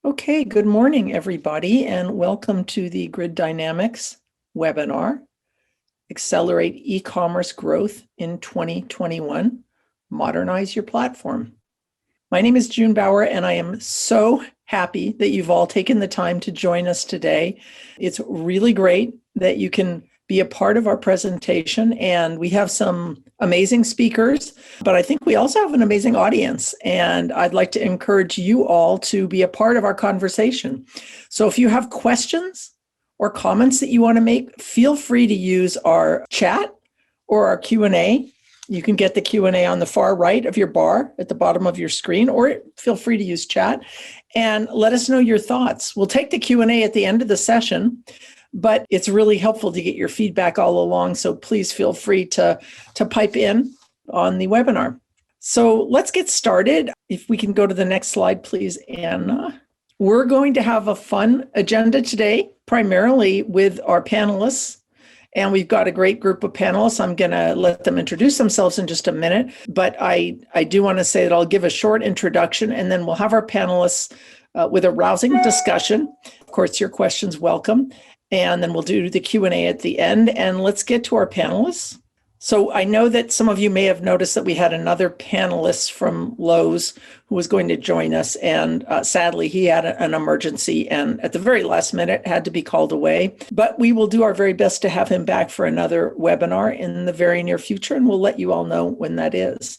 Okay, good morning, everybody, and welcome to the Grid Dynamics webinar, Accelerate E-commerce Growth in 2021, Modernize Your Platform. My name is June Bauer, and I am so happy that you've all taken the time to join us today. It's really great that you can be a part of our presentation, and we have some amazing speakers, but I think we also have an amazing audience, and I'd like to encourage you all to be a part of our conversation. So if you have questions or comments that you want to make, feel free to use our chat or our Q&A. You can get the Q&A on the far right of your bar at the bottom of your screen, or feel free to use chat and let us know your thoughts. We'll take the Q&A at the end of the session, but it's really helpful to get your feedback all along. So please feel free to pipe in on the webinar. So let's get started. If we can go to the next slide, please, Anna. We're going to have a fun agenda today, primarily with our panelists. And we've got a great group of panelists. I'm going to let them introduce themselves in just a minute. But I do want to say that I'll give a short introduction, and then we'll have our panelists with a rousing discussion. Of course, your questions welcome. And then we'll do the Q&A at the end. And let's get to our panelists. So I know that some of you may have noticed that we had another panelist from Lowe's who was going to join us. And sadly, he had an emergency and at the very last minute had to be called away. But we will do our very best to have him back for another webinar in the very near future. And we'll let you all know when that is.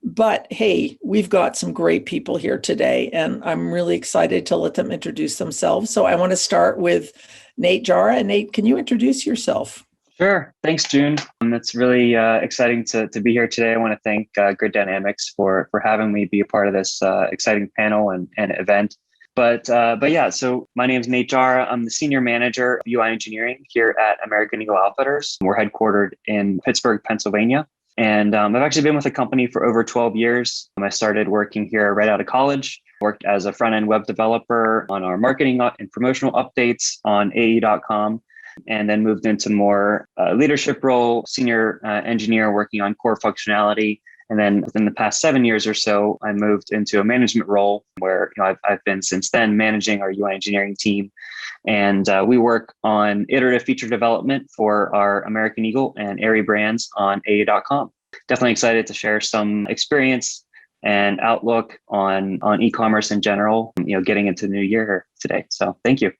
But hey, we've got some great people here today, and I'm really excited to let them introduce themselves. So I want to start with Nate Jara. Nate, can you introduce yourself? Sure. Thanks, June. It's really exciting to be here today. I want to thank Grid Dynamics for having me be a part of this exciting panel and event. But yeah, so my name is Nate Jara. I'm the Senior Manager of UI Engineering here at American Eagle Outfitters. We're headquartered in Pittsburgh, Pennsylvania. And I've actually been with the company for over 12 years. I started working here right out of college, worked as a front-end web developer on our marketing and promotional updates on AE.com, and then moved into more leadership role, senior engineer working on core functionality. And then within the past 7 years or so, I moved into a management role where I've been since then managing our UI engineering team. And we work on iterative feature development for our American Eagle and Aerie brands on AE.com. Definitely excited to share some experience and outlook on e-commerce in general, getting into the new year today. So thank you.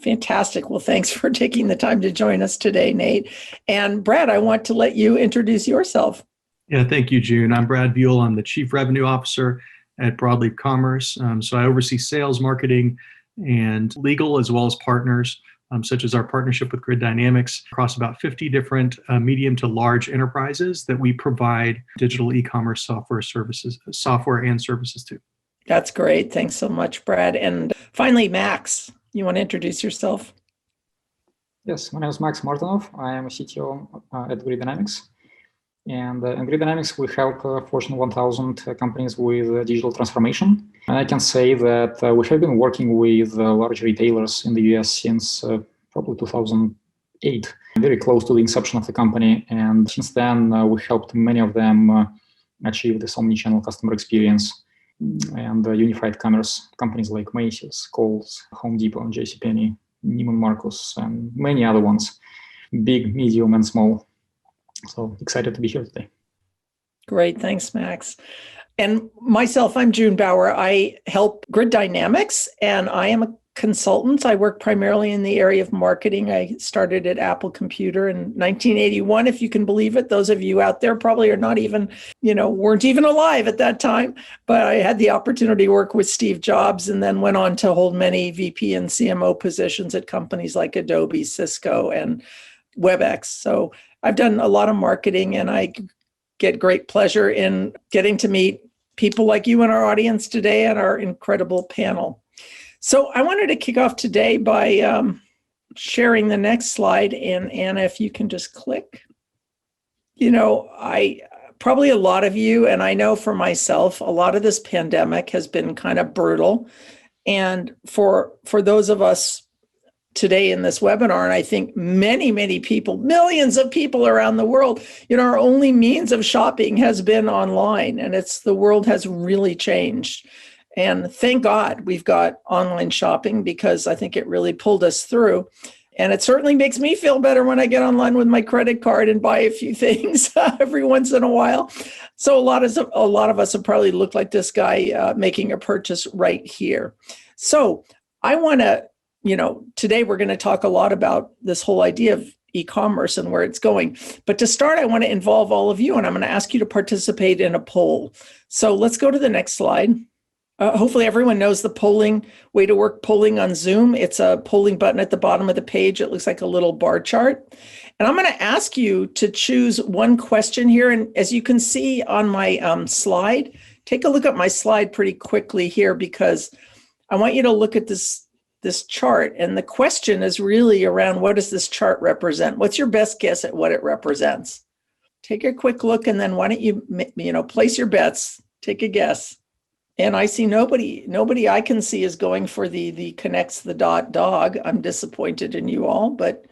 Fantastic. Well, thanks for taking the time to join us today, Nate. And Brad, I want to let you introduce yourself. Yeah, thank you, June. I'm Brad Buell. I'm the Chief Revenue Officer at Broadleaf Commerce. So I oversee sales, marketing, and legal, as well as partners, such as our partnership with Grid Dynamics across about 50 different medium to large enterprises that we provide digital e-commerce software and services to. That's great. Thanks so much, Brad. And finally, Max, you want to introduce yourself? Yes, my name is Max Martinov. I am a CTO at Grid Dynamics. And in Grid Dynamics, we help Fortune 1000 companies with digital transformation. And I can say that we have been working with large retailers in the US since probably 2008, very close to the inception of the company. And since then, we helped many of them achieve this omnichannel customer experience and unified commerce. Companies like Macy's, Kohl's, Home Depot, JCPenney, Neiman Marcus, and many other ones, big, medium, and small. So excited to be here today. Great. Thanks, Max. And myself, I'm June Bauer. I help Grid Dynamics, and I am a consultant. I work primarily in the area of marketing. I started at Apple Computer in 1981, if you can believe it. Those of you out there probably are not even, weren't even alive at that time. But I had the opportunity to work with Steve Jobs and then went on to hold many VP and CMO positions at companies like Adobe, Cisco, and WebEx. So I've done a lot of marketing, and I get great pleasure in getting to meet people like you in our audience today and our incredible panel. So I wanted to kick off today by sharing the next slide. And Anna, if you can just click. Probably a lot of you, and I know for myself, a lot of this pandemic has been kind of brutal. And for those of us today in this webinar, and I think many people, millions of people around the world, our only means of shopping has been online, and the world has really changed. And thank God we've got online shopping, because I think it really pulled us through. And it certainly makes me feel better when I get online with my credit card and buy a few things every once in a while. So a lot of us have probably looked like this guy making a purchase right here. So I want to, today we're going to talk a lot about this whole idea of e-commerce and where it's going. But to start, I want to involve all of you, and I'm going to ask you to participate in a poll. So let's go to the next slide. Hopefully everyone knows the way to work polling on Zoom. It's a polling button at the bottom of the page. It looks like a little bar chart. And I'm going to ask you to choose one question here. And as you can see on my slide, take a look at my slide pretty quickly here, because I want you to look at this chart. And the question is really around, what does this chart represent? What's your best guess at what it represents? Take a quick look, and then why don't you place your bets, take a guess. And I see nobody I can see is going for the connects the dot dog. I'm disappointed in you all, but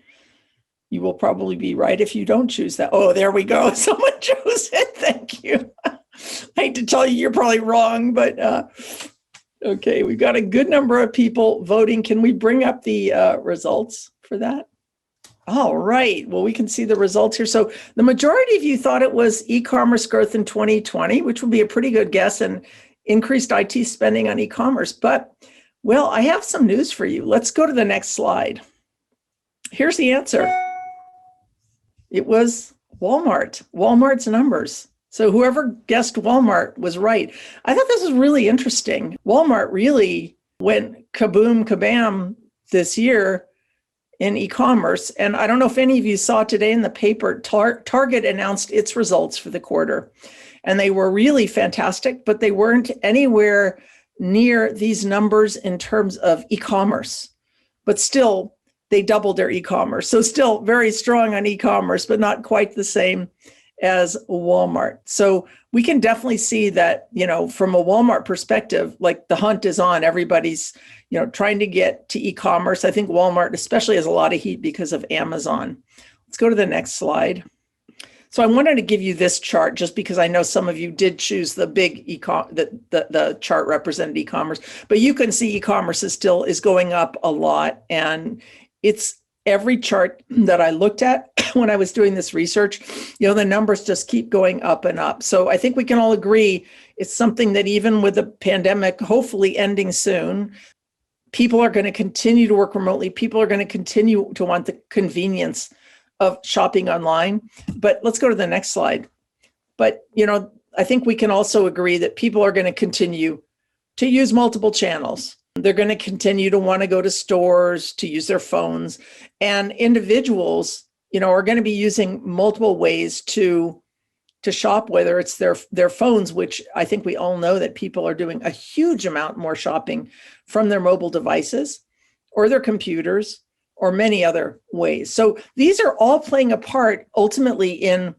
you will probably be right if you don't choose that. Oh, there we go. Someone chose it. Thank you. I hate to tell you, you're probably wrong, but okay, we've got a good number of people voting. Can we bring up the results for that? All right. Well, we can see the results here. So the majority of you thought it was e-commerce growth in 2020, which would be a pretty good guess, and increased IT spending on e-commerce. But, well, I have some news for you. Let's go to the next slide. Here's the answer. It was Walmart's numbers. So whoever guessed Walmart was right. I thought this was really interesting. Walmart really went kaboom, kabam this year in e-commerce. And I don't know if any of you saw today in the paper, Target announced its results for the quarter. And they were really fantastic, but they weren't anywhere near these numbers in terms of e-commerce. But still, they doubled their e-commerce. So still very strong on e-commerce, but not quite the same as Walmart. So we can definitely see that, from a Walmart perspective, like the hunt is on. Everybody's, trying to get to e-commerce. I think Walmart especially has a lot of heat because of Amazon. Let's go to the next slide. So I wanted to give you this chart just because I know some of you did choose the big the chart represented e-commerce, but you can see e-commerce is going up a lot, and it's every chart that I looked at when I was doing this research, the numbers just keep going up and up. So I think we can all agree it's something that even with the pandemic hopefully ending soon, people are going to continue to work remotely. People are going to continue to want the convenience of shopping online. But let's go to the next slide. But, I think we can also agree that people are going to continue to use multiple channels. They're going to continue to want to go to stores, to use their phones, and individuals, are going to be using multiple ways to shop, whether it's their phones, which I think we all know that people are doing a huge amount more shopping from their mobile devices or their computers, or many other ways. So these are all playing a part ultimately in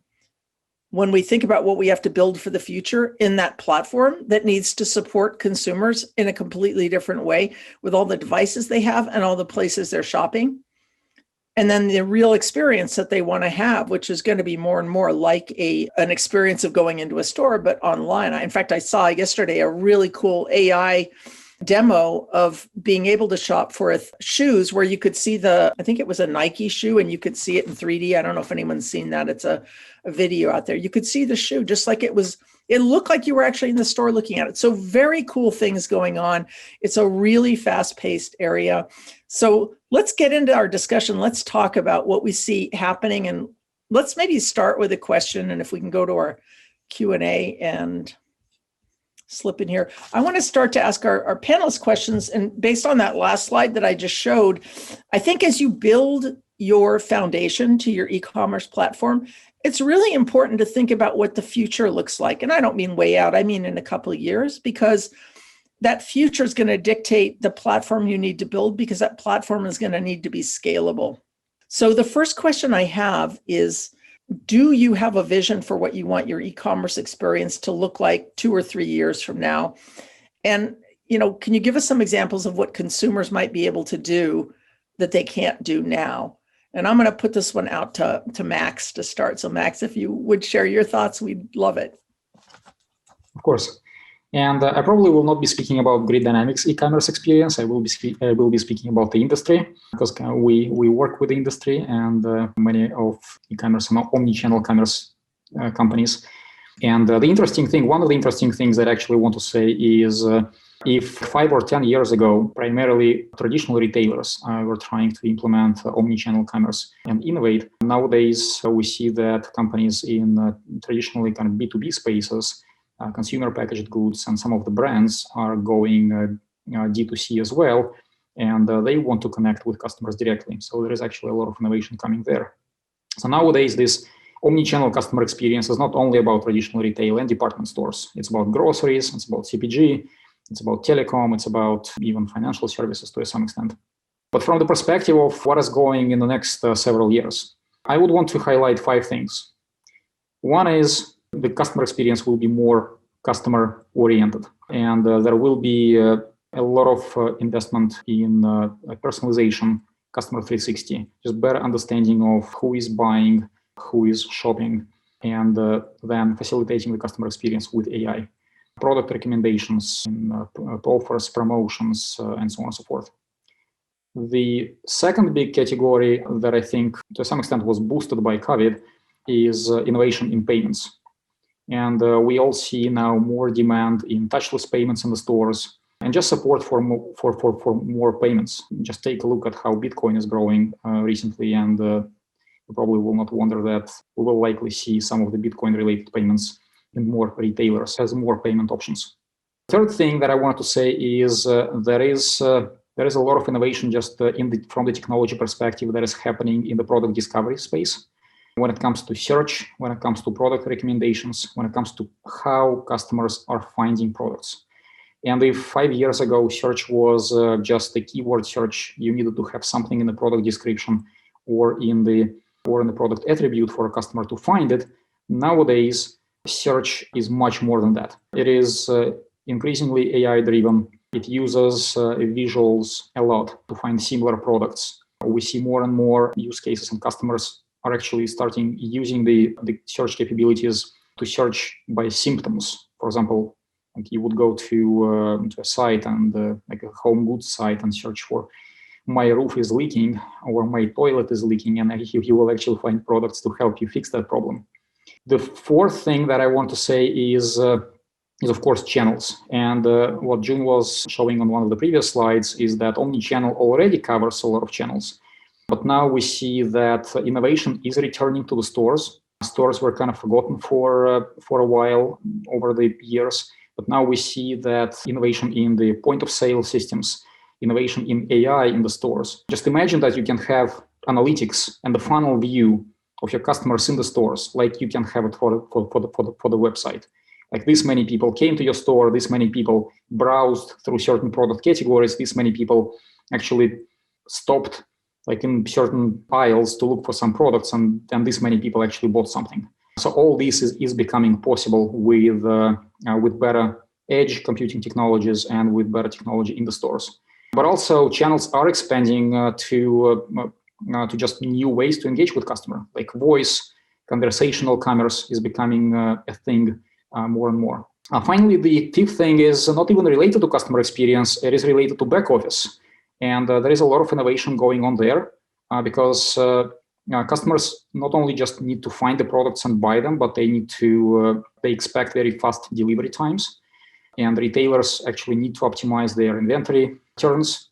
when we think about what we have to build for the future in that platform that needs to support consumers in a completely different way with all the devices they have and all the places they're shopping. And then the real experience that they want to have, which is going to be more and more like an experience of going into a store, but online. In fact, I saw yesterday a really cool AI demo of being able to shop for shoes where you could see I think it was a Nike shoe, and you could see it in 3D. I don't know if anyone's seen that. It's a video out there. You could see the shoe just like it looked like you were actually in the store looking at it. So very cool things going on. It's a really fast-paced area. So let's get into our discussion. Let's talk about what we see happening, and let's maybe start with a question. And if we can go to our Q&A and slip in here. I want to start to ask our panelists questions. And based on that last slide that I just showed, I think as you build your foundation to your e-commerce platform, it's really important to think about what the future looks like. And I don't mean way out, I mean in a couple of years, because that future is going to dictate the platform you need to build, because that platform is going to need to be scalable. So the first question I have is, do you have a vision for what you want your e-commerce experience to look like 2 or 3 years from now? And, can you give us some examples of what consumers might be able to do that they can't do now? And I'm going to put this one out to Max to start. So Max, if you would share your thoughts, we'd love it. Of course. And I probably will not be speaking about Grid Dynamics e-commerce experience. I will be speaking about the industry, because we work with the industry and many of e-commerce and omni-channel commerce companies. And the interesting thing, one of the interesting things that I actually want to say is if 5 or 10 years ago, primarily traditional retailers were trying to implement omni-channel commerce and innovate, nowadays we see that companies in traditionally kind of B2B spaces, consumer packaged goods, and some of the brands are going D2C as well, and they want to connect with customers directly. So there is actually a lot of innovation coming there. So nowadays, this omni-channel customer experience is not only about traditional retail and department stores. It's about groceries, it's about CPG, it's about telecom, it's about even financial services to some extent. But from the perspective of what is going in the next several years, I would want to highlight 5 things. One is the customer experience will be more customer-oriented, and there will be a lot of investment in personalization, customer 360, just better understanding of who is buying, who is shopping, and then facilitating the customer experience with AI. Product recommendations, offers, promotions, and so on and so forth. The second big category that I think to some extent was boosted by COVID is innovation in payments. And we all see now more demand in touchless payments in the stores and just support for more payments. Just take a look at how Bitcoin is growing recently, and you probably will not wonder that we will likely see some of the Bitcoin-related payments in more retailers as more payment options. Third thing that I wanted to say is there is a lot of innovation just from the technology perspective that is happening in the product discovery space. When it comes to search, when it comes to product recommendations, when it comes to how customers are finding products. And if 5 years ago search was just a keyword search, you needed to have something in the product description or in the product attribute for a customer to find it, nowadays search is much more than that. It is increasingly AI driven. It uses visuals a lot to find similar products. We see more and more use cases, and customers are actually starting using the search capabilities to search by symptoms. For example, like you would go to a site and like a home goods site and search for my roof is leaking or my toilet is leaking, and you will actually find products to help you fix that problem. The fourth thing that I want to say is of course channels. And what June was showing on one of the previous slides is that omnichannel already covers a lot of channels. But now we see that innovation is returning to the stores. Stores were kind of forgotten for a while over the years, but now we see that innovation in the point of sale systems, innovation in AI in the stores. Just imagine that you can have analytics and the funnel view of your customers in the stores, like you can have it for the website. Like this many people came to your store, this many people browsed through certain product categories, this many people actually stopped like in certain aisles to look for some products, and this many people actually bought something. So all this is becoming possible with better edge computing technologies and with better technology in the stores. But also channels are expanding to just new ways to engage with customer, like voice, conversational commerce is becoming a thing more and more. Finally, the fifth thing is not even related to customer experience, it is related to back office. And there is a lot of innovation going on there because customers not only just need to find the products and buy them, but they expect very fast delivery times. And retailers actually need to optimize their inventory turns.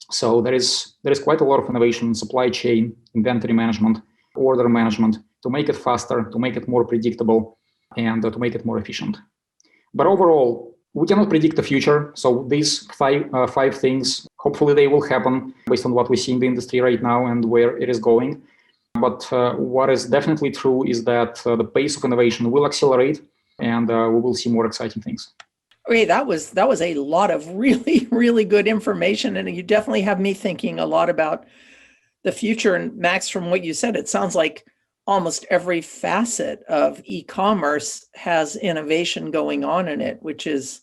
So there is quite a lot of innovation in supply chain, inventory management, order management to make it faster, to make it more predictable, and to make it more efficient. But overall, we cannot predict the future. So these five things, hopefully they will happen based on what we see in the industry right now and where it is going. But what is definitely true is that the pace of innovation will accelerate, and we will see more exciting things. Okay, that was a lot of really, really good information. And you definitely have me thinking a lot about the future. And Max, from what you said, it sounds like almost every facet of e-commerce has innovation going on in it, which is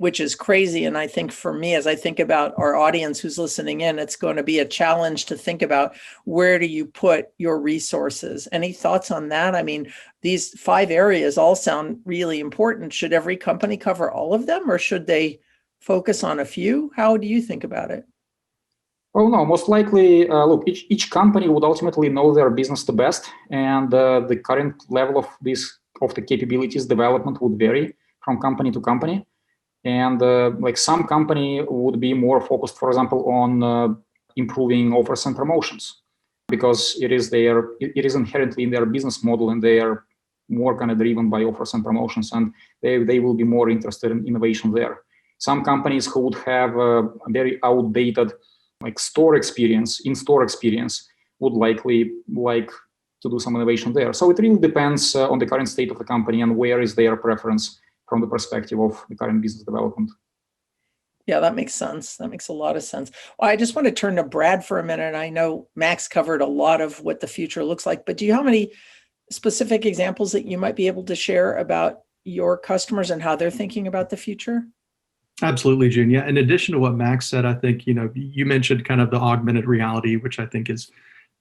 which is crazy. And I think for me, as I think about our audience who's listening in, it's going to be a challenge to think about where do you put your resources? Any thoughts on that? I mean, these 5 areas all sound really important. Should every company cover all of them, or should they focus on a few? How do you think about it? Well, no, most likely, look, each company would ultimately know their business the best, and the current level of the capabilities development would vary from company to company. And like some company would be more focused, for example, on improving offers and promotions, because it is inherently in their business model, and they are more kind of driven by offers and promotions, and they will be more interested in innovation there. Some companies who would have a very outdated like in-store experience would likely like to do some innovation there. So it really depends on the current state of the company and where is their preference from the perspective of the current business development. Yeah, that makes sense. That makes a lot of sense. Well, I just want to turn to Brad for a minute. I know Max covered a lot of what the future looks like, but do you have any specific examples that you might be able to share about your customers and how they're thinking about the future? Absolutely, June. Yeah. In addition to what Max said, I think, you mentioned kind of the augmented reality, which I think is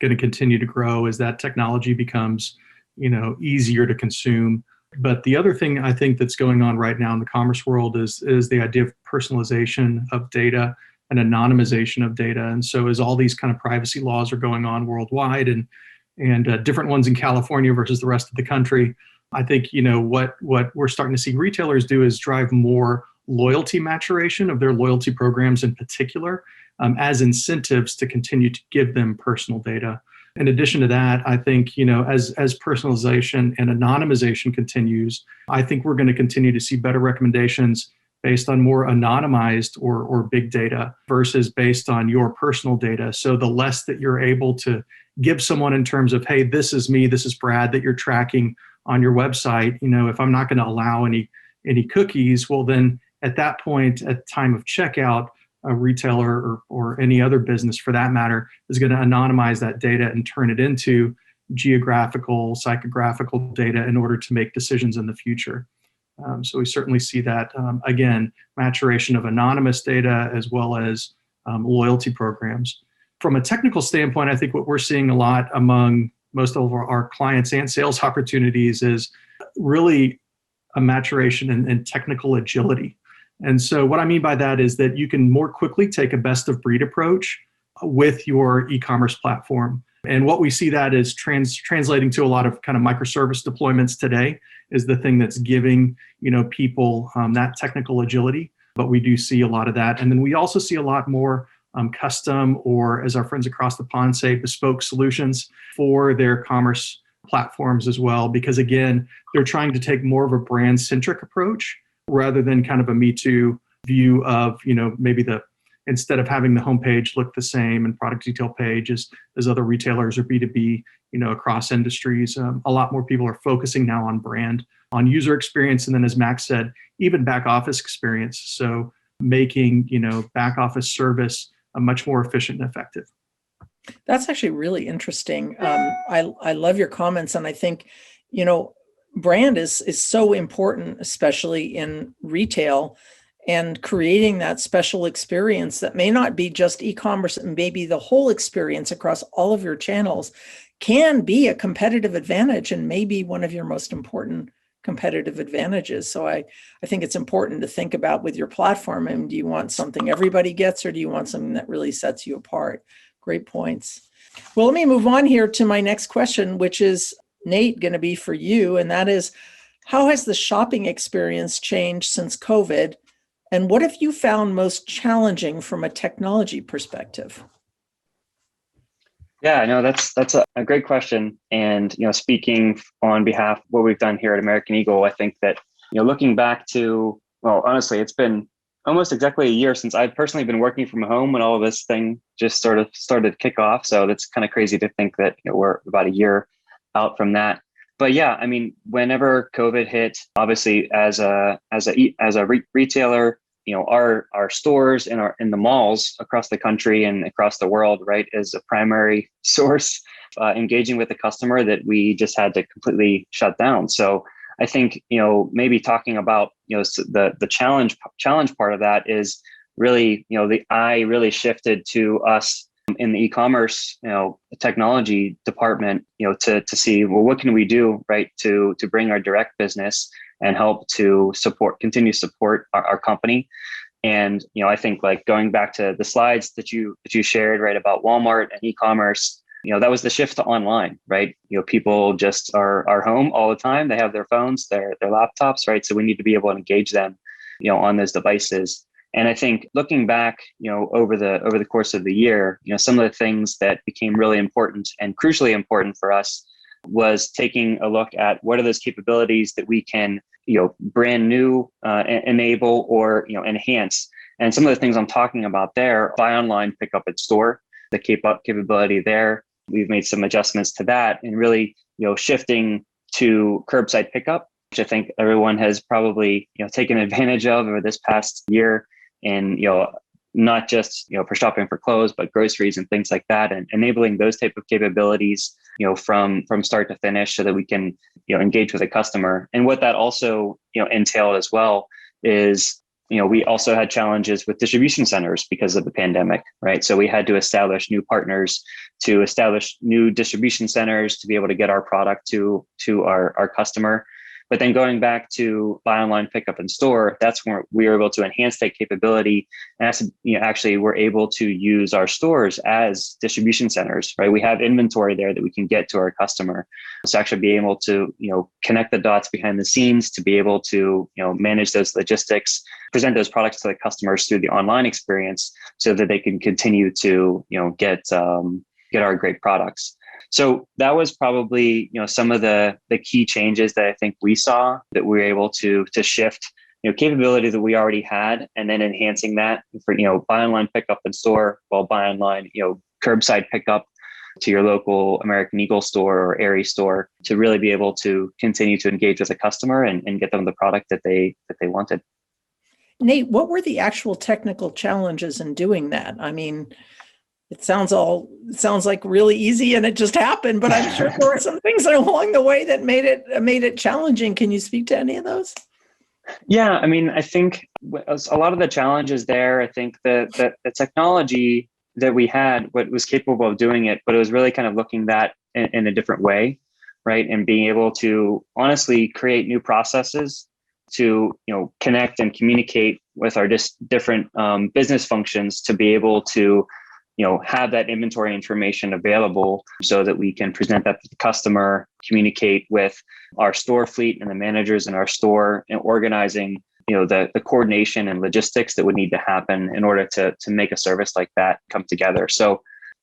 going to continue to grow as that technology becomes, easier to consume. But the other thing I think that's going on right now in the commerce world is the idea of personalization of data and anonymization of data. And so as all these kind of privacy laws are going on worldwide and different ones in California versus the rest of the country, I think, what we're starting to see retailers do is drive more loyalty maturation of their loyalty programs in particular as incentives to continue to give them personal data. In addition to that, I think, as personalization and anonymization continues, I think we're going to continue to see better recommendations based on more anonymized or big data versus based on your personal data. So the less that you're able to give someone in terms of, hey, this is me, this is Brad, that you're tracking on your website, if I'm not going to allow any cookies, well, then at that point, at time of checkout, a retailer or any other business for that matter is going to anonymize that data and turn it into geographical, psychographical data in order to make decisions in the future. So we certainly see that, again, maturation of anonymous data as well as loyalty programs. From a technical standpoint, I think what we're seeing a lot among most of our clients and sales opportunities is really a maturation in technical agility. And so what I mean by that is that you can more quickly take a best of breed approach with your e-commerce platform. And what we see that is translating to a lot of kind of microservice deployments today is the thing that's giving, people that technical agility. But we do see a lot of that. And then we also see a lot more custom, or as our friends across the pond say, bespoke solutions for their commerce platforms as well. Because again, they're trying to take more of a brand-centric approach rather than kind of a Me Too view of, maybe instead of having the homepage look the same and product detail page as other retailers or B2B, across industries. A lot more people are focusing now on brand, on user experience, and then as Max said, even back office experience. So making, back office service much more efficient and effective. That's actually really interesting. I love your comments, and I think, brand is so important, especially in retail, and creating that special experience that may not be just e-commerce and maybe the whole experience across all of your channels can be a competitive advantage and maybe one of your most important competitive advantages. So I think it's important to think about with your platform, and do you want something everybody gets, or do you want something that really sets you apart? Great points. Well, let me move on here to my next question, which is, Nate, going to be for you. And that is, how has the shopping experience changed since COVID? And what have you found most challenging from a technology perspective? Yeah, no, that's a great question. And, speaking on behalf of what we've done here at American Eagle, I think that, looking back to, well, honestly, it's been almost exactly a year since I've personally been working from home when all of this thing just sort of started to kick off. So that's kind of crazy to think that we're about a year out from that. But yeah, I mean, whenever COVID hit, obviously as a retailer, our stores in the malls across the country and across the world, right, is a primary source engaging with the customer that we just had to completely shut down. So I think, maybe talking about, the challenge part of that is really, the eye really shifted to us in the e-commerce, technology department, to see, well, what can we do, right, to bring our direct business and help to continue to support our company. And, I think like going back to the slides that you shared, right, about Walmart and e-commerce, that was the shift to online, right? People just are home all the time. They have their phones, their laptops, right? So we need to be able to engage them, on those devices. And I think looking back, over the course of the year, some of the things that became really important and crucially important for us was taking a look at what are those capabilities that we can, brand new enable or, enhance. And some of the things I'm talking about there, buy online, pick up at store, the capability there. We've made some adjustments to that and really, shifting to curbside pickup, which I think everyone has probably, taken advantage of over this past year. And, not just, for shopping for clothes, but groceries and things like that, and enabling those type of capabilities, from start to finish so that we can, engage with a customer. And what that also, entailed as well is, we also had challenges with distribution centers because of the pandemic, right? So we had to establish new partners, to establish new distribution centers to be able to get our product to our customer. But then going back to buy online, pick up in store, that's where we were able to enhance that capability. And actually we're able to use our stores as distribution centers, right? We have inventory there that we can get to our customer. So actually be able to, connect the dots behind the scenes to be able to, manage those logistics, present those products to the customers through the online experience so that they can continue to, get our great products. So that was probably, some of the key changes that I think we saw, that we were able to shift, capability that we already had, and then enhancing that for, buy online, pick up in store, well, buy online, curbside pickup to your local American Eagle store or Aerie store, to really be able to continue to engage with the customer and get them the product that they wanted. Nate, what were the actual technical challenges in doing that? I mean, it sounds like really easy and it just happened, but I'm sure there were some things along the way that made it challenging. Can you speak to any of those? Yeah, I mean, I think a lot of the challenges there, I think the technology that we had, what was capable of doing it, but it was really kind of looking that in a different way, right? And being able to honestly create new processes to, connect and communicate with our different business functions to be able to, have that inventory information available so that we can present that to the customer, communicate with our store fleet and the managers in our store, and organizing, the coordination and logistics that would need to happen in order to make a service like that come together. So,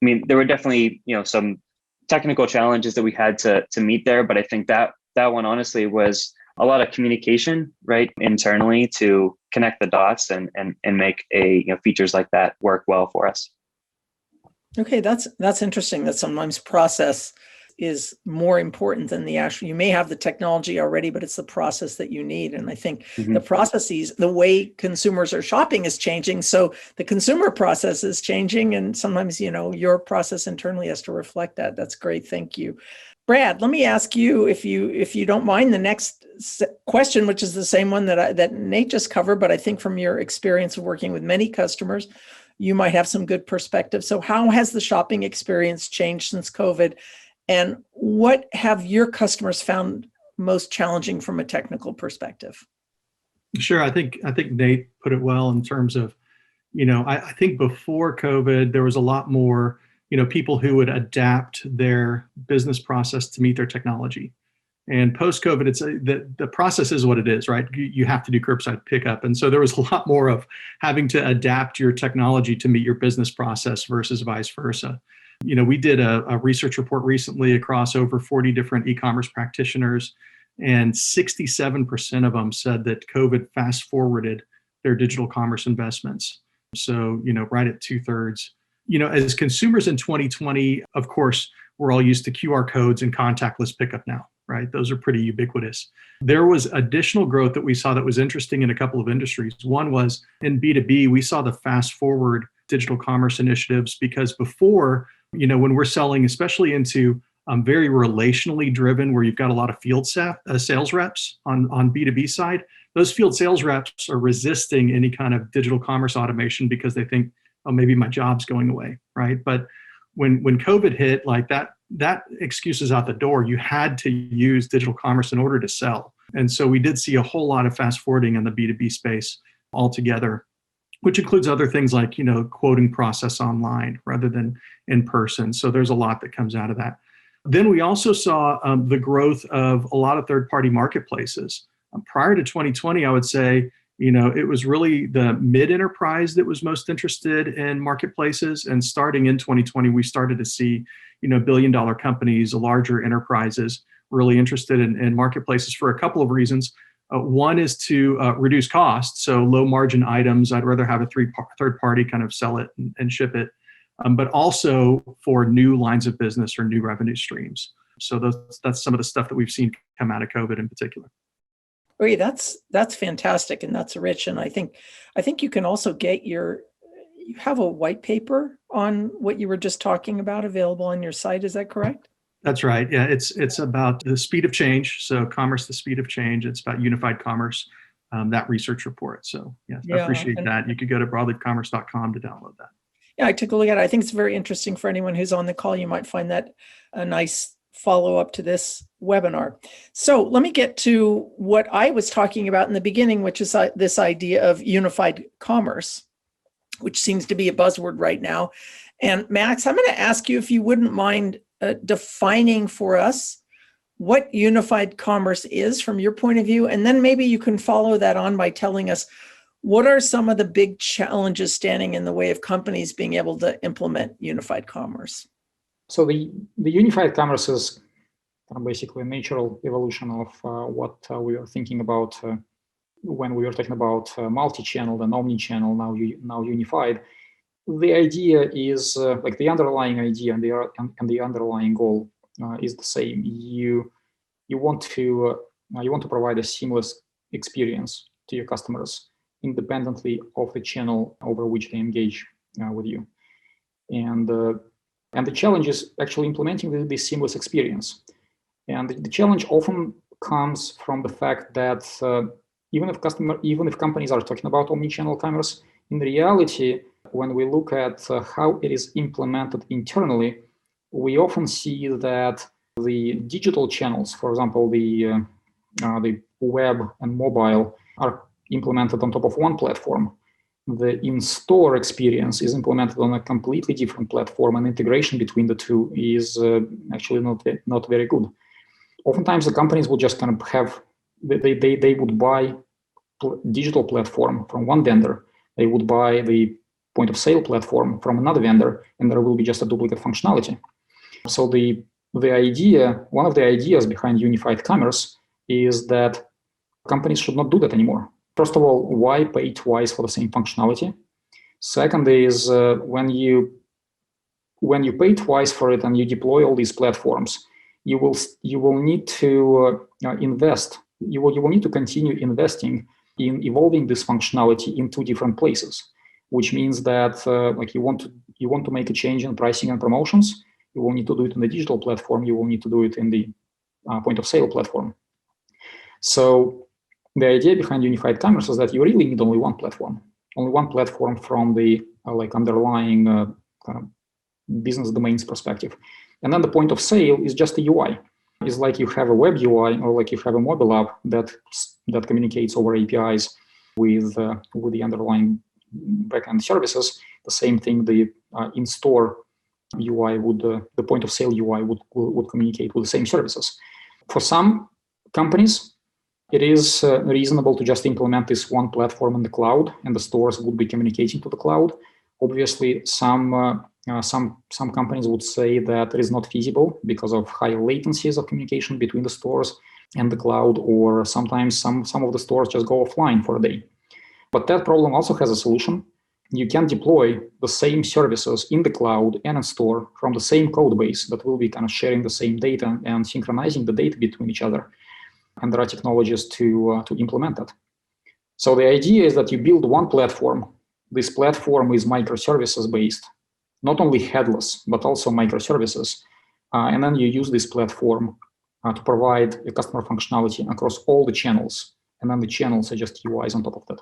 I mean, there were definitely, some technical challenges that we had to meet there, but I think that one honestly was a lot of communication, right, internally to connect the dots and make features like that work well for us. Okay, that's interesting that sometimes process is more important than the actual. You may have the technology already, but it's the process that you need. And I think the processes, the way consumers are shopping is changing. So the consumer process is changing. And sometimes, your process internally has to reflect that. That's great. Thank you. Brad, let me ask you, if you don't mind, the next question, which is the same one that Nate just covered, but I think from your experience of working with many customers, you might have some good perspective. So how has the shopping experience changed since COVID? And what have your customers found most challenging from a technical perspective? Sure. I think Nate put it well in terms of, I think before COVID, there was a lot more, people who would adapt their business process to meet their technology. And post-COVID, it's the process is what it is, right? You have to do curbside pickup. And so there was a lot more of having to adapt your technology to meet your business process versus vice versa. We did a research report recently across over 40 different e-commerce practitioners, and 67% of them said that COVID fast-forwarded their digital commerce investments. So, right at 2/3. As consumers in 2020, of course, we're all used to QR codes and contactless pickup now, right? Those are pretty ubiquitous. There was additional growth that we saw that was interesting in a couple of industries. One was in B2B, we saw the fast forward digital commerce initiatives, because before, when we're selling, especially into very relationally driven, where you've got a lot of field sales reps on B2B side. Those field sales reps are resisting any kind of digital commerce automation because they think, oh, maybe my job's going away, right? But when COVID hit, like that excuse is out the door. You had to use digital commerce in order to sell. And so we did see a whole lot of fast forwarding in the B2B space altogether, which includes other things like, quoting process online rather than in person. So there's a lot that comes out of that. Then we also saw the growth of a lot of third-party marketplaces. Prior to 2020, I would say, it was really the mid-enterprise that was most interested in marketplaces. And starting in 2020, we started to see, billion-dollar companies, larger enterprises, really interested in marketplaces for a couple of reasons. One is to reduce costs. So low margin items, I'd rather have a third party kind of sell it and ship it, but also for new lines of business or new revenue streams. So that's some of the stuff that we've seen come out of COVID in particular. Okay, that's fantastic, and that's rich. And I think you can also get you have a white paper on what you were just talking about available on your site. Is that correct? That's right. Yeah, it's about the speed of change. So commerce, the speed of change. It's about unified commerce, that research report. So yeah, I appreciate that. You could go to broadleafcommerce.com to download that. Yeah, I took a look at it. I think it's very interesting for anyone who's on the call. You might find that a nice follow-up to this webinar. So let me get to what I was talking about in the beginning, which is this idea of unified commerce, which seems to be a buzzword right now. And Max, I'm going to ask you if you wouldn't mind defining for us what unified commerce is from your point of view, and then maybe you can follow that on by telling us what are some of the big challenges standing in the way of companies being able to implement unified commerce. So the unified commerce is basically a natural evolution of what we were thinking about when we were talking about multi-channel and omni-channel, now unified. The idea is like the underlying idea and the underlying goal is the same. You want to provide a seamless experience to your customers independently of the channel over which they engage with you, and the challenge is actually implementing this seamless experience. And the challenge often comes from the fact that even if companies are talking about omnichannel commerce, in reality, when we look at how it is implemented internally, we often see that the digital channels, for example, the web and mobile, are implemented on top of one platform. The in-store experience is implemented on a completely different platform, and integration between the two is actually not very good. Oftentimes, the companies will just kind of have, they would buy digital platform from one vendor, they would buy the point of sale platform from another vendor, and there will be just a duplicate functionality. So the idea, one of the ideas behind unified commerce is that companies should not do that anymore. First of all, why pay twice for the same functionality? Second is when you pay twice for it and you deploy all these platforms, you will need to invest. You will need to continue investing in evolving this functionality in two different places, which means that like you want to make a change in pricing and promotions, you will need to do it in the digital platform. You will need to do it in the point of sale platform. So the idea behind unified commerce is that you really need only one platform from the like underlying kind of business domains perspective. And then the point of sale is just a UI. It's like you have a web UI or like you have a mobile app that communicates over APIs with the underlying backend services. The same thing, the in-store UI the point of sale UI would communicate with the same services. For some companies, it is reasonable to just implement this one platform in the cloud, and the stores would be communicating to the cloud. Obviously, some companies would say that it is not feasible because of high latencies of communication between the stores and the cloud, or sometimes some of the stores just go offline for a day. But that problem also has a solution. You can deploy the same services in the cloud and in store from the same code base that will be kind of sharing the same data and synchronizing the data between each other. And there are technologies to implement that. So the idea is that you build one platform. This platform is microservices based, not only headless, but also microservices. and then you use this platform to provide a customer functionality across all the channels, and then the channels are just UIs on top of that.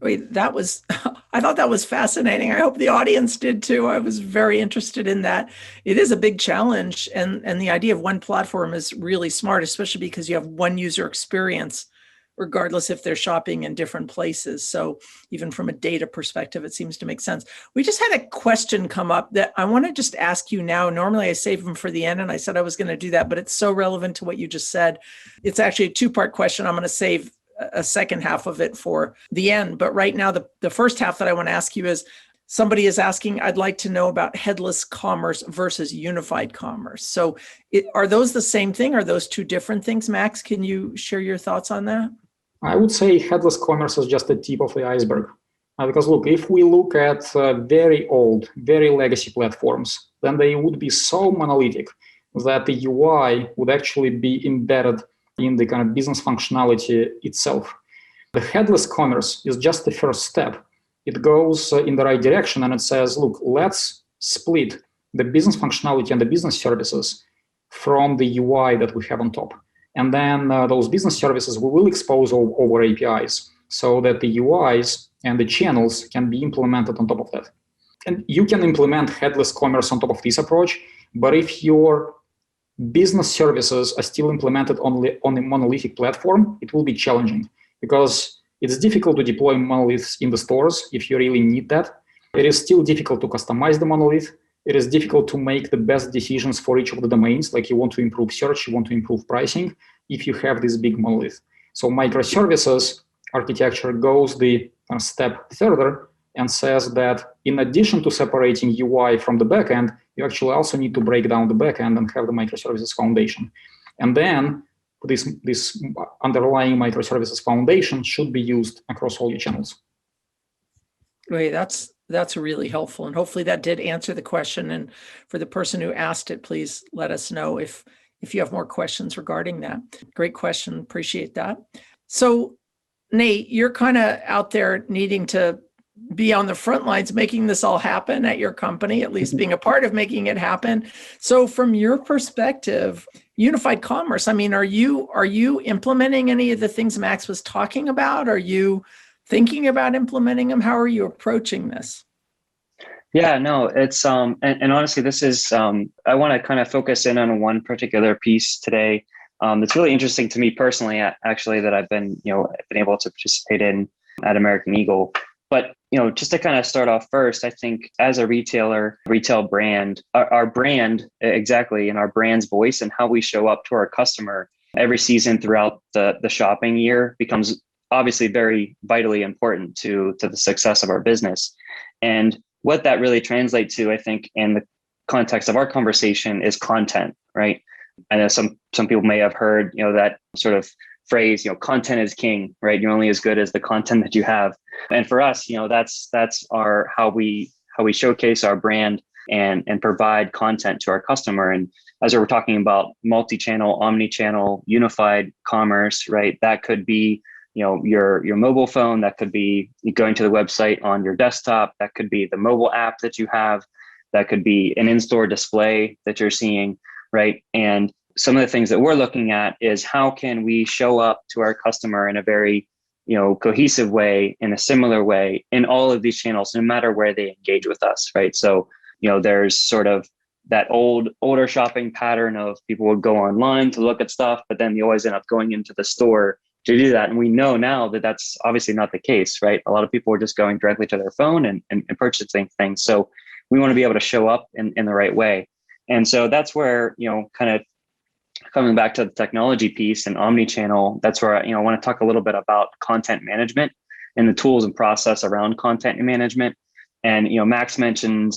Wait, that was, I thought that was fascinating. I hope the audience did too. I was very interested in that. It is a big challenge. And the idea of one platform is really smart, especially because you have one user experience, regardless if they're shopping in different places. So even from a data perspective, it seems to make sense. We just had a question come up that I want to just ask you now. Normally I save them for the end, and I said I was going to do that, but it's so relevant to what you just said. It's actually a two-part question. I'm going to save a second half of it for the end. But right now, the first half that I want to ask you is, somebody is asking, I'd like to know about headless commerce versus unified commerce. So are those the same thing? Are those two different things? Max, can you share your thoughts on that? I would say headless commerce is just the tip of the iceberg. Because look, if we look at very old, very legacy platforms, then they would be so monolithic that the UI would actually be embedded in the kind of business functionality itself. The headless commerce is just the first step. It goes in the right direction, and it says, look, let's split the business functionality and the business services from the UI that we have on top. And then those business services we will expose over APIs so that the UIs and the channels can be implemented on top of that. And you can implement headless commerce on top of this approach, but if your business services are still implemented only on a monolithic platform, it will be challenging because it's difficult to deploy monoliths in the stores if you really need that. It is still difficult to customize the monolith. It is difficult to make the best decisions for each of the domains, like you want to improve search, you want to improve pricing, if you have this big monolith. So microservices architecture goes the step further and says that in addition to separating UI from the backend, you actually also need to break down the backend and have the microservices foundation. And then this underlying microservices foundation should be used across all your channels. Great, that's really helpful. And hopefully that did answer the question. And for the person who asked it, please let us know if you have more questions regarding that. Great question, appreciate that. So Nate, you're kind of out there needing to be on the front lines, making this all happen at your company, at least being a part of making it happen. So from your perspective, unified commerce, I mean, are you implementing any of the things Max was talking about? Are you thinking about implementing them? How are you approaching this? Yeah, no, it's, and honestly, this is, I want to kind of focus in on one particular piece today. That's really interesting to me personally, actually, that I've been able to participate in at American Eagle. But, just to kind of start off first, I think as a retail brand, our brand exactly, and our brand's voice and how we show up to our customer every season throughout the shopping year becomes obviously very vitally important to the success of our business. And what that really translates to, I think, in the context of our conversation is content, right? I know some people may have heard, that sort of phrase, content is king, right? You're only as good as the content that you have. And for us, that's our how we showcase our brand and provide content to our customer. And as we're talking about multi-channel, omni-channel, unified commerce, right? That could be, your mobile phone, that could be going to the website on your desktop, that could be the mobile app that you have, that could be an in-store display that you're seeing, right? And some of the things that we're looking at is how can we show up to our customer in a very, cohesive way, in a similar way, in all of these channels, no matter where they engage with us, right? So, there's sort of that older shopping pattern of people would go online to look at stuff, but then they always end up going into the store to do that. And we know now that that's obviously not the case, right? A lot of people are just going directly to their phone and purchasing things. So we want to be able to show up in the right way. And so that's where, kind of coming back to the technology piece and omni-channel, that's where, I want to talk a little bit about content management and the tools and process around content management. And, Max mentioned,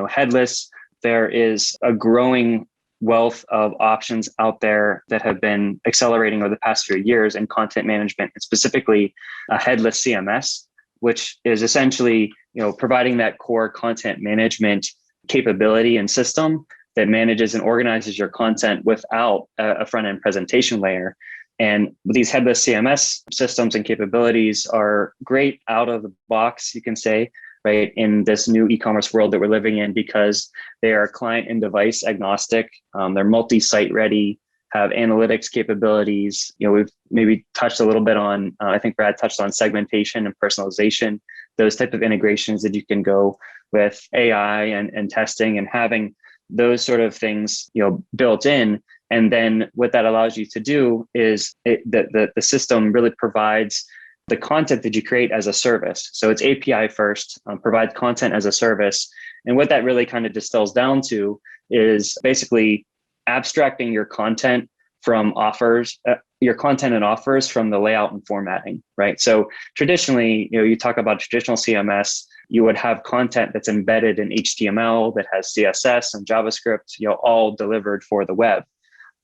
headless. There is a growing wealth of options out there that have been accelerating over the past few years in content management, and specifically a headless CMS, which is essentially, providing that core content management capability and system that manages and organizes your content without a front-end presentation layer. And these headless CMS systems and capabilities are great out of the box, you can say, right, in this new e-commerce world that we're living in, because they are client and device agnostic. They're multi-site ready, have analytics capabilities. We've maybe touched a little bit on, I think Brad touched on segmentation and personalization, those type of integrations that you can go with AI and testing, and having those sort of things, built in. And then what that allows you to do is the system really provides the content that you create as a service. So it's API first, provides content as a service. And what that really kind of distills down to is basically abstracting your content from offers, your content and offers from the layout and formatting, right? So traditionally, you talk about traditional CMS, you would have content that's embedded in HTML that has CSS and JavaScript, all delivered for the web.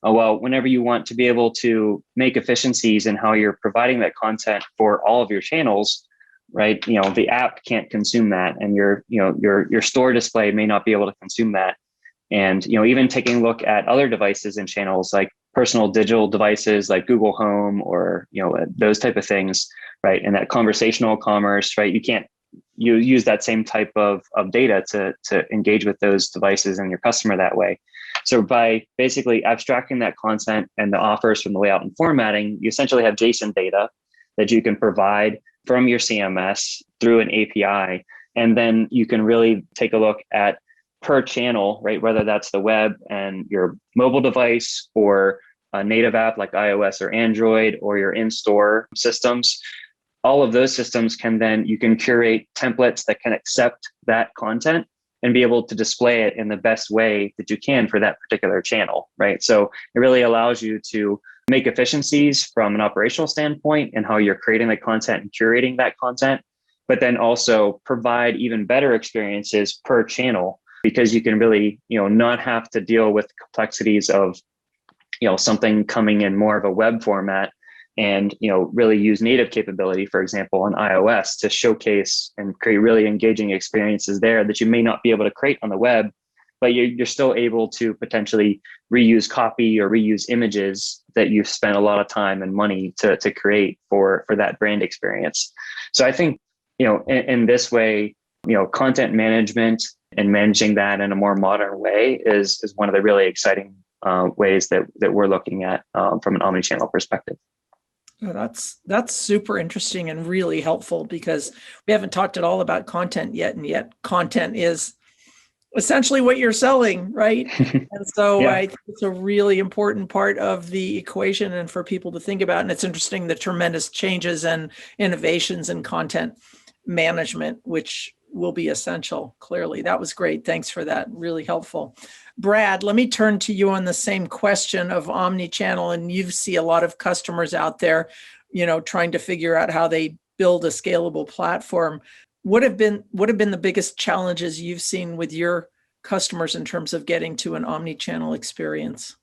Well, whenever you want to be able to make efficiencies in how you're providing that content for all of your channels, right? The app can't consume that, and your store display may not be able to consume that. And even taking a look at other devices and channels like personal digital devices like Google Home or those type of things, right? And that conversational commerce, right? You use that same type of data to engage with those devices and your customer that way. So by basically abstracting that content and the offers from the layout and formatting, you essentially have JSON data that you can provide from your CMS through an API. And then you can really take a look at per channel, right? Whether that's the web and your mobile device, or a native app like iOS or Android, or your in-store systems. All of those systems you can curate templates that can accept that content and be able to display it in the best way that you can for that particular channel, right? So it really allows you to make efficiencies from an operational standpoint and how you're creating the content and curating that content, but then also provide even better experiences per channel, because you can really, not have to deal with complexities of, something coming in more of a web format, and really use native capability, for example, on iOS to showcase and create really engaging experiences there that you may not be able to create on the web, but you're still able to potentially reuse copy or reuse images that you've spent a lot of time and money to create for that brand experience. So I think, in this way, content management and managing that in a more modern way is one of the really exciting ways that we're looking at from an omnichannel perspective. Oh, that's super interesting and really helpful, because we haven't talked at all about content yet, and yet content is essentially what you're selling, right? And so Yeah. I think it's a really important part of the equation, and for people to think about. And it's interesting, the tremendous changes and innovations in content management, which will be essential. Clearly, that was great. Thanks for that. Really helpful. Brad, let me turn to you on the same question of omnichannel. And you see a lot of customers out there, trying to figure out how they build a scalable platform. What have been the biggest challenges you've seen with your customers in terms of getting to an omnichannel experience?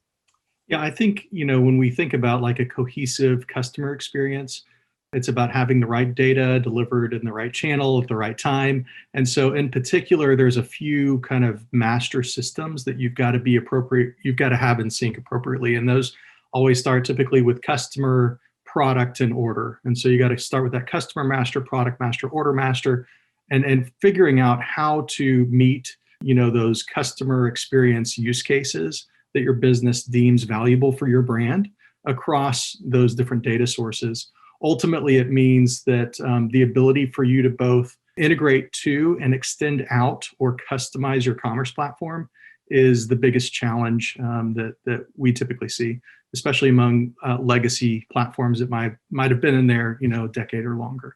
Yeah, I think, when we think about like a cohesive customer experience, it's about having the right data delivered in the right channel at the right time. And so in particular, there's a few kind of master systems that you've got to have in sync appropriately. And those always start typically with customer, product, and order. And so you got to start with that customer master, product master, order master, and figuring out how to meet, those customer experience use cases that your business deems valuable for your brand across those different data sources. Ultimately, it means that the ability for you to both integrate to and extend out or customize your commerce platform is the biggest challenge that we typically see, especially among legacy platforms that might have been in there, a decade or longer.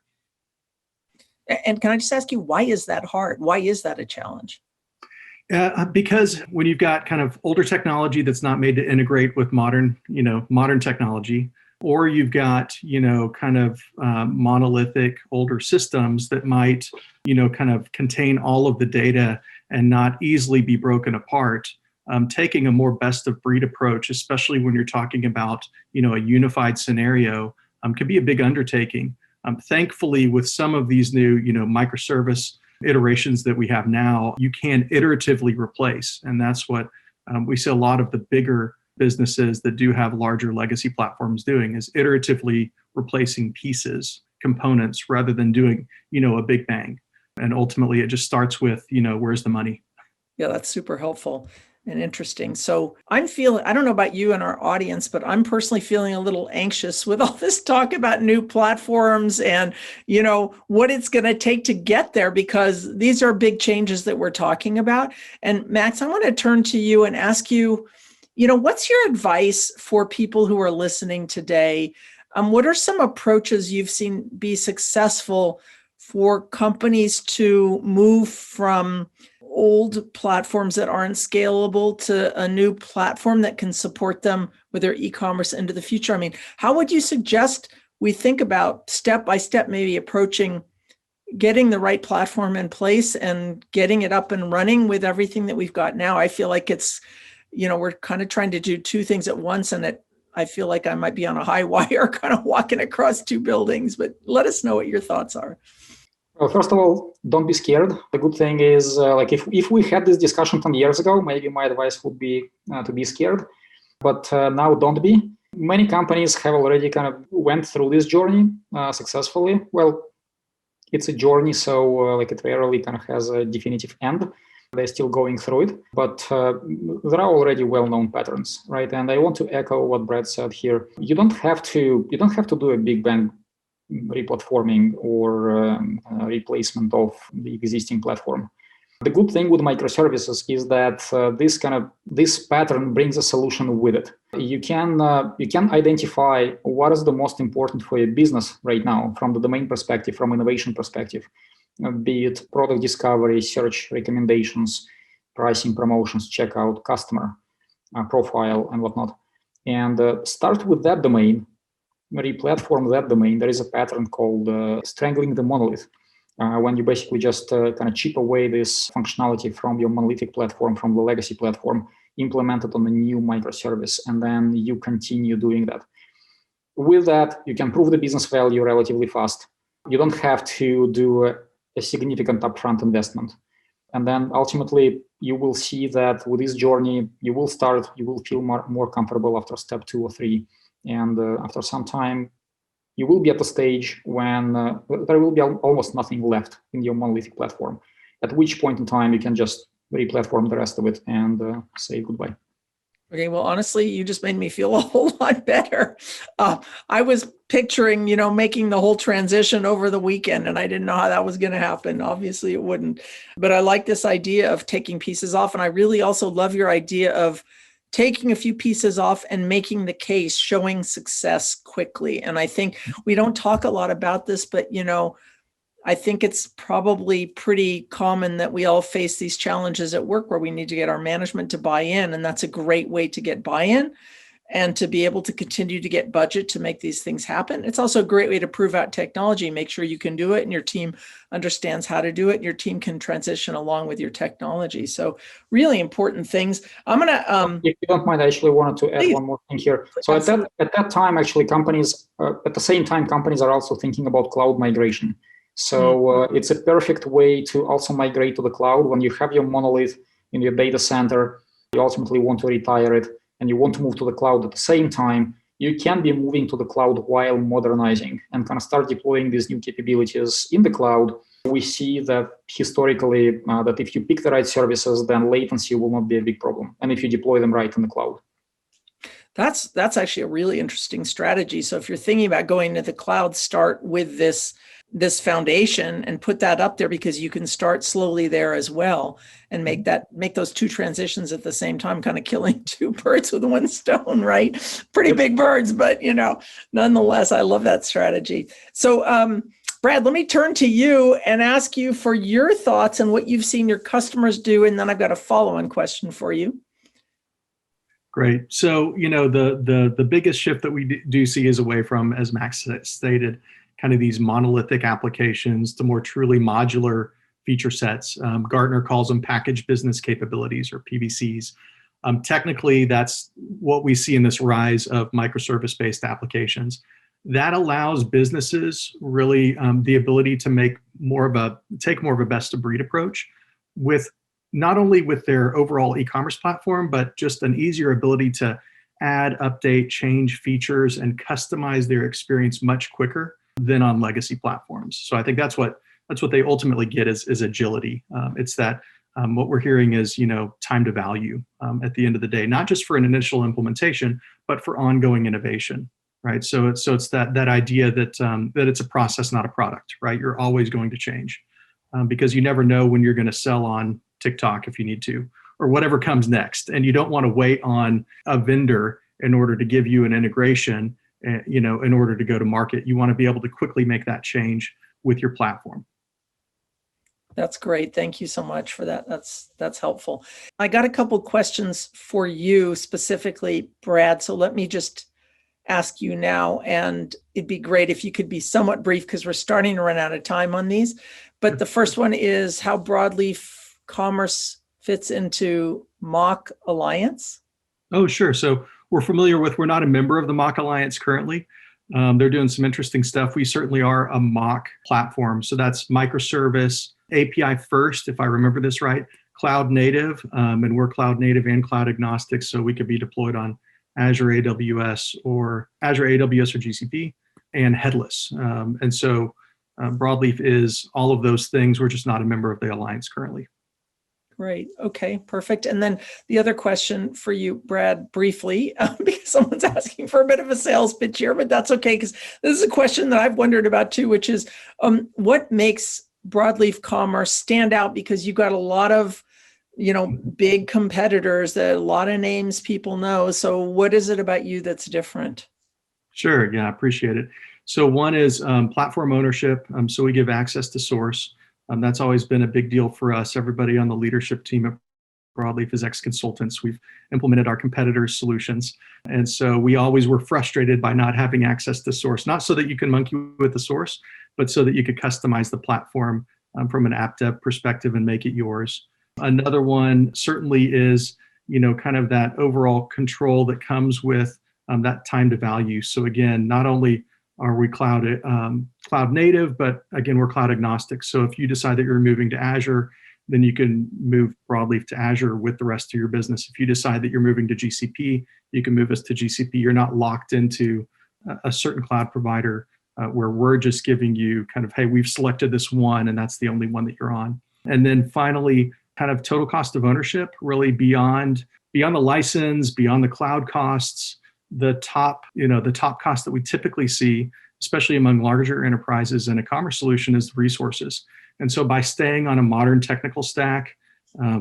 And can I just ask you, why is that hard? Why is that a challenge? Because when you've got kind of older technology that's not made to integrate with modern technology, or you've got, kind of monolithic older systems that might, kind of contain all of the data and not easily be broken apart, taking a more best of breed approach, especially when you're talking about, a unified scenario, can be a big undertaking. Thankfully, with some of these new, microservice iterations that we have now, you can iteratively replace. And that's what we see a lot of the bigger businesses that do have larger legacy platforms doing, is iteratively replacing pieces, components, rather than doing, a big bang. And ultimately, it just starts with, where's the money? Yeah, that's super helpful and interesting. So I don't know about you and our audience, but I'm personally feeling a little anxious with all this talk about new platforms and, what it's going to take to get there, because these are big changes that we're talking about. And Max, I want to turn to you and ask you, what's your advice for people who are listening today? What are some approaches you've seen be successful for companies to move from old platforms that aren't scalable to a new platform that can support them with their e-commerce into the future? I mean, how would you suggest we think about step by step, maybe approaching getting the right platform in place and getting it up and running with everything that we've got now? I feel like it's, we're kind of trying to do two things at once, and I feel like I might be on a high wire kind of walking across two buildings, but let us know what your thoughts are. Well, first of all, don't be scared. The good thing is, if we had this discussion 10 years ago, maybe my advice would be to be scared. But now don't be. Many companies have already kind of went through this journey successfully. Well, it's a journey, so it rarely kind of has a definitive end. They're still going through it, but there are already well-known patterns, right? And I want to echo what Brad said here. You don't have to do a big bang replatforming or replacement of the existing platform. The good thing with microservices is that this pattern brings a solution with it. You can identify what is the most important for your business right now from the domain perspective, from innovation perspective, be it product discovery, search recommendations, pricing, promotions, checkout, customer profile, and whatnot. And start with that domain. Replatform that domain. There is a pattern called strangling the monolith, when you basically just kind of chip away this functionality from your monolithic platform, from the legacy platform, implement it on a new microservice, and then you continue doing that. With that, you can prove the business value relatively fast. You don't have to do a significant upfront investment. And then ultimately, you will see that with this journey, you will feel more comfortable after step 2 or 3. And after some time, you will be at a stage when there will be almost nothing left in your monolithic platform, at which point in time you can just replatform the rest of it and say goodbye. Okay, well, honestly, you just made me feel a whole lot better. I was picturing, making the whole transition over the weekend, and I didn't know how that was going to happen. Obviously, it wouldn't. But I like this idea of taking pieces off. And I really also love your idea of taking a few pieces off and making the case, showing success quickly. And I think we don't talk a lot about this, but, I think it's probably pretty common that we all face these challenges at work where we need to get our management to buy in. And that's a great way to get buy-in and to be able to continue to get budget to make these things happen. It's also a great way to prove out technology, make sure you can do it and your team understands how to do it and your team can transition along with your technology. So really important things. I'm going to... if you don't mind, I actually wanted to add one more thing here. So at that time, actually, companies, at the same time, companies are also thinking about cloud migration. So it's a perfect way to also migrate to the cloud. When you have your monolith in your data center, you ultimately want to retire it, and you want to move to the cloud at the same time, you can be moving to the cloud while modernizing and kind of start deploying these new capabilities in the cloud. We see that historically, that if you pick the right services, then latency will not be a big problem. And if you deploy them right in the cloud. That's actually a really interesting strategy. So if you're thinking about going to the cloud, start with this foundation and put that up there, because you can start slowly there as well and make those two transitions at the same time, kind of killing two birds with one stone, right? Pretty big birds, but nonetheless, I love that strategy. So Brad, let me turn to you and ask you for your thoughts on what you've seen your customers do. And then I've got a follow-on question for you. Great. So, the biggest shift that we do see is away from, as Max stated, kind of these monolithic applications to more truly modular feature sets. Gartner calls them packaged business capabilities, or PBCs. Technically, that's what we see in this rise of microservice-based applications. That allows businesses really the ability to take more of a best-of-breed approach with not only with their overall e-commerce platform, but just an easier ability to add, update, change features, and customize their experience much quicker than on legacy platforms. So I think that's what that's what they ultimately get is agility. It's that what we're hearing is, time to value at the end of the day, not just for an initial implementation, but for ongoing innovation, right? So it's that idea that that it's a process, not a product, right? You're always going to change because you never know when you're going to sell on TikTok if you need to, or whatever comes next, and you don't want to wait on a vendor in order to give you an integration, in order to go to market. You want to be able to quickly make that change with your platform. That's great. Thank you so much for that. That's helpful. I got a couple questions for you specifically, Brad. So let me just ask you now, and it'd be great if you could be somewhat brief because we're starting to run out of time on these. But the first one is how Broadleaf Commerce fits into Mock Alliance. Oh, sure. So we're not a member of the Mock Alliance currently. They're doing some interesting stuff. We certainly are a mock platform. So that's microservice, API first, if I remember this right, cloud native, and we're cloud native and cloud agnostic. So we could be deployed on Azure AWS or GCP and headless. And so Broadleaf is all of those things. We're just not a member of the Alliance currently. Great. Okay, perfect. And then the other question for you, Brad, briefly, because someone's asking for a bit of a sales pitch here, but that's okay, because this is a question that I've wondered about too, which is what makes Broadleaf Commerce stand out? Because you've got a lot of, big competitors, that a lot of names people know. So what is it about you that's different? Sure. Yeah, I appreciate it. So one is platform ownership. So we give access to source. That's always been a big deal for us. Everybody on the leadership team at Broadleaf is ex-consultants. We've implemented our competitors' solutions. And so we always were frustrated by not having access to source, not so that you can monkey with the source, but so that you could customize the platform from an app dev perspective and make it yours. Another one certainly is, kind of that overall control that comes with that time to value. So again, not only are we cloud native, but again, we're cloud agnostic. So if you decide that you're moving to Azure, then you can move Broadleaf to Azure with the rest of your business. If you decide that you're moving to GCP, you can move us to GCP. You're not locked into a certain cloud provider where we're just giving you kind of, hey, we've selected this one and that's the only one that you're on. And then finally, kind of total cost of ownership, really beyond the license, beyond the cloud costs. The top cost that we typically see, especially among larger enterprises in a commerce solution, is the resources. And so by staying on a modern technical stack,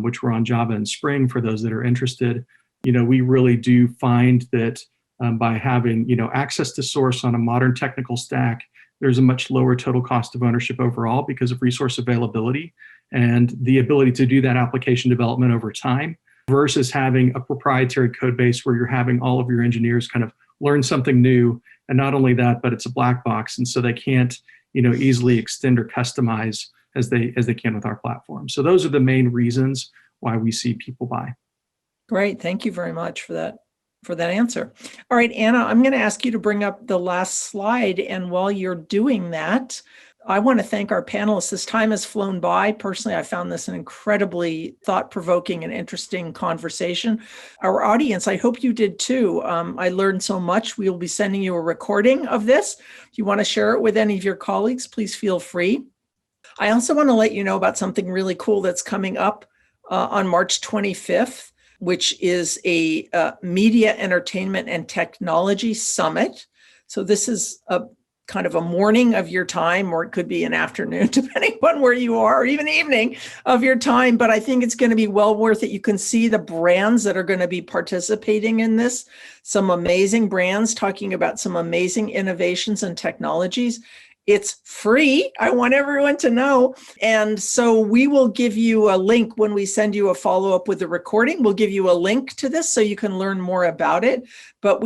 which we're on Java and Spring for those that are interested, we really do find that by having, access to source on a modern technical stack, there's a much lower total cost of ownership overall because of resource availability and the ability to do that application development over time, versus having a proprietary code base where you're having all of your engineers kind of learn something new. And not only that, but it's a black box. And so they can't, easily extend or customize as they can with our platform. So those are the main reasons why we see people buy. Great. Thank you very much for that answer. All right, Anna, I'm going to ask you to bring up the last slide. And while you're doing that, I want to thank our panelists. This time has flown by. Personally, I found this an incredibly thought-provoking and interesting conversation. Our audience, I hope you did too. I learned so much. We will be sending you a recording of this. If you want to share it with any of your colleagues, please feel free. I also want to let you know about something really cool that's coming up on March 25th, which is a media, entertainment, and technology summit. So this is a kind of a morning of your time, or it could be an afternoon, depending on where you are, or even evening of your time. But I think it's going to be well worth it. You can see the brands that are going to be participating in this. Some amazing brands talking about some amazing innovations and technologies. It's free. I want everyone to know. And so we will give you a link when we send you a follow-up with the recording. We'll give you a link to this so you can learn more about it. But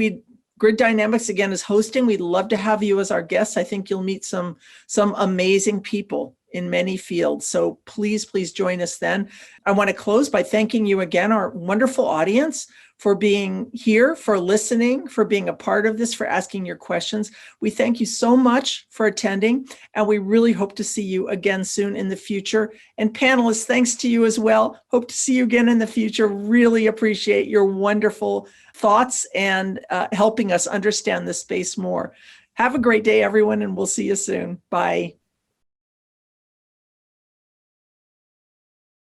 Grid Dynamics, again, is hosting. We'd love to have you as our guests. I think you'll meet some amazing people in many fields. So please join us then. I want to close by thanking you again, our wonderful audience, for being here, for listening, for being a part of this, for asking your questions. We thank you so much for attending, and we really hope to see you again soon in the future. And panelists, thanks to you as well. Hope to see you again in the future. Really appreciate your wonderful thoughts and helping us understand this space more. Have a great day, everyone, and we'll see you soon. Bye.